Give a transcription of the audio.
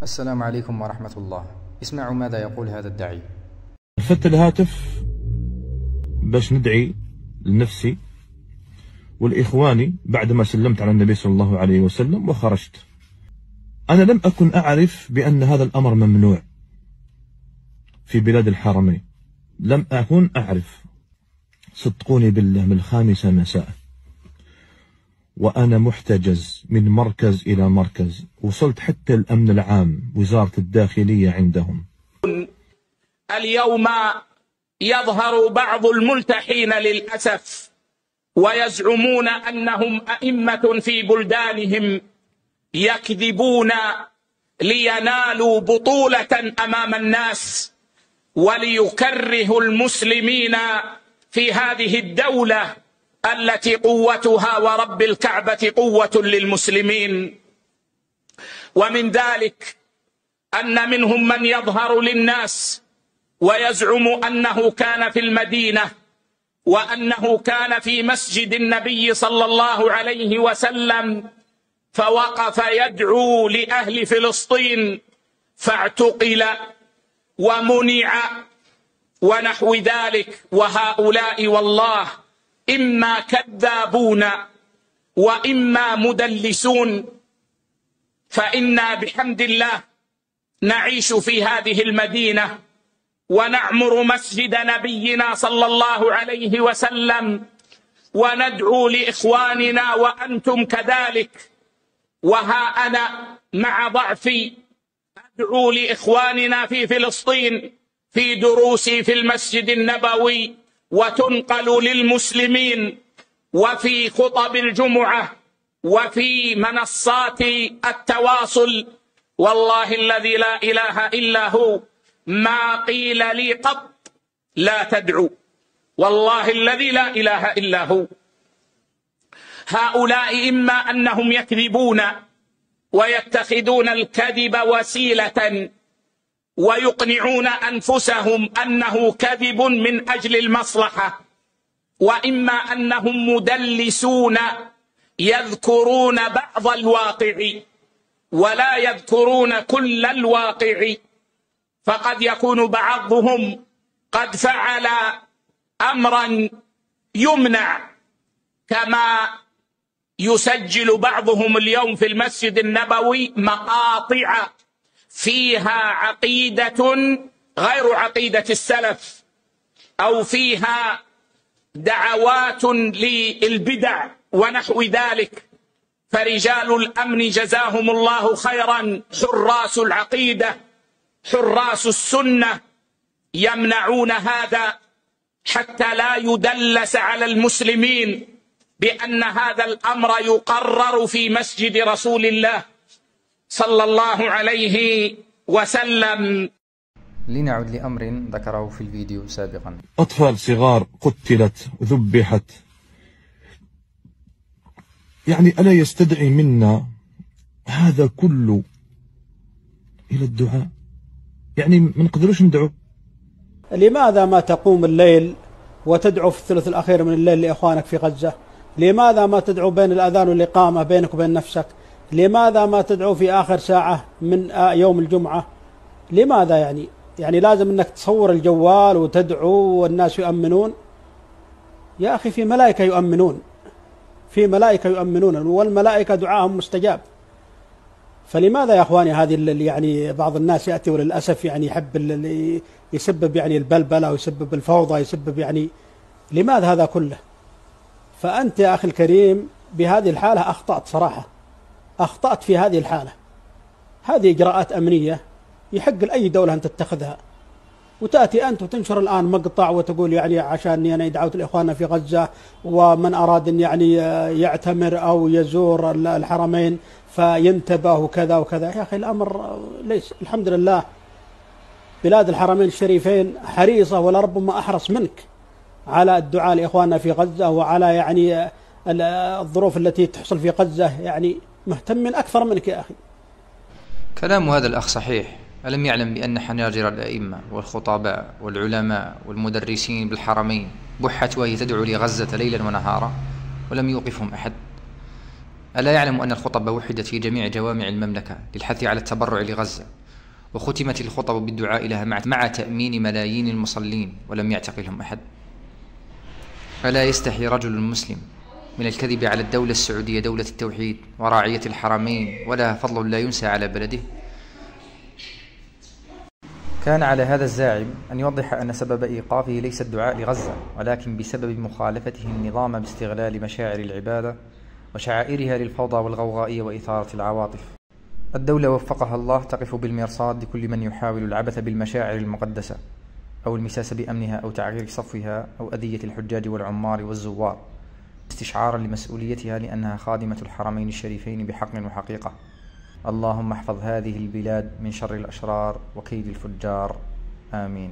السلام عليكم ورحمة الله. اسمعوا ماذا يقول هذا الداعي. رفدت الهاتف باش ندعي لنفسي والإخواني بعدما سلمت على النبي صلى الله عليه وسلم وخرجت. أنا لم أكن أعرف بأن هذا الأمر ممنوع في بلاد الحرمين، لم أكن أعرف، صدقوني بالله، من 5 مساء وأنا محتجز من مركز إلى مركز، وصلت حتى الأمن العام وزارة الداخلية عندهم. اليوم يظهر بعض الملتحين للأسف ويزعمون أنهم أئمة في بلدانهم، يكذبون لينالوا بطولة أمام الناس وليكرهوا المسلمين في هذه الدولة التي قوتها ورب الكعبة قوة للمسلمين. ومن ذلك أن منهم من يظهر للناس ويزعم أنه كان في المدينة وأنه كان في مسجد النبي صلى الله عليه وسلم، فوقف يدعو لأهل فلسطين فاعتقل ومنع ونحو ذلك. وهؤلاء والله إما كذابون وإما مدلسون، فإنا بحمد الله نعيش في هذه المدينة ونعمر مسجد نبينا صلى الله عليه وسلم وندعو لإخواننا وأنتم كذلك. وها أنا مع ضعفي أدعو لإخواننا في فلسطين في دروسي في المسجد النبوي، وتنقل للمسلمين وفي خطب الجمعة وفي منصات التواصل. والله الذي لا إله إلا هو ما قيل لي قط لا تدعو، والله الذي لا إله إلا هو. هؤلاء إما أنهم يكذبون ويتخذون الكذب وسيلة ويقنعون أنفسهم أنه كذب من أجل المصلحة، وإما أنهم مدلسون يذكرون بعض الواقع ولا يذكرون كل الواقع. فقد يكون بعضهم قد فعل أمرا يمنع، كما يسجل بعضهم اليوم في المسجد النبوي مقاطع فيها عقيدة غير عقيدة السلف أو فيها دعوات للبدع ونحو ذلك. فرجال الأمن جزاهم الله خيرا، حراس العقيدة حراس السنة، يمنعون هذا حتى لا يدلس على المسلمين بأن هذا الأمر يقرر في مسجد رسول الله صلى الله عليه وسلم. لنعد لأمر ذكره في الفيديو سابقا. أطفال صغار قتلت وذبحت، يعني ألا يستدعي منا هذا كله إلى الدعاء؟ يعني ما نقدروش ندعو؟ لماذا ما تقوم الليل وتدعو في الثلث الأخير من الليل لإخوانك في غزة؟ لماذا ما تدعو بين الأذان والإقامة بينك وبين نفسك؟ لماذا ما تدعو في آخر ساعة من يوم الجمعة؟ لماذا يعني لازم أنك تصور الجوال وتدعو والناس يؤمنون؟ يا أخي في ملائكة يؤمنون، في ملائكة يؤمنون، والملائكة دعاءهم مستجاب. فلماذا يا أخواني هذه يعني بعض الناس يأتي وللأسف يعني يحب يسبب يعني البلبلة ويسبب الفوضى، يسبب لماذا هذا كله؟ فأنت يا أخي الكريم بهذه الحالة أخطأت صراحة، أخطأت في هذه الحالة. هذه إجراءات أمنية يحق لأي دولة أن تتخذها، وتأتي أنت وتنشر الآن مقطع وتقول عشان يعني دعوت الإخوان في غزة ومن أراد أن يعتمر أو يزور الحرمين فينتبه وكذا وكذا. يا أخي الأمر ليس، الحمد لله بلاد الحرمين الشريفين حريصة ولا ربما أحرص منك على الدعاء لإخواننا في غزة وعلى الظروف التي تحصل في غزة، مهتمين أكثر منك يا أخي. كلام هذا الأخ صحيح. ألم يعلم بأن حناجر الأئمة والخطباء والعلماء والمدرسين بالحرمين بحت وهي تدعو لغزة ليلا ونهارا ولم يوقفهم أحد؟ ألا يعلم أن الخطب وحدت في جميع جوامع المملكة للحث على التبرع لغزة، وختمت الخطب بالدعاء لها مع تأمين ملايين المصلين ولم يعتقلهم أحد؟ ألا يستحي رجل مسلم من الكذب على الدولة السعودية دولة التوحيد وراعية الحرمين ولها فضل لا ينسى على بلده؟ كان على هذا الزاعم أن يوضح أن سبب إيقافه ليس الدعاء لغزة، ولكن بسبب مخالفته النظام باستغلال مشاعر العبادة وشعائرها للفوضى والغوغائية وإثارة العواطف. الدولة وفقها الله تقف بالمرصاد لكل من يحاول العبث بالمشاعر المقدسة أو المساس بأمنها أو تعغير صفها أو أذية الحجاج والعمار والزوار، استشعارا لمسؤوليتها لأنها خادمة الحرمين الشريفين بحق وحقيقة. اللهم احفظ هذه البلاد من شر الأشرار وكيد الفجار، آمين.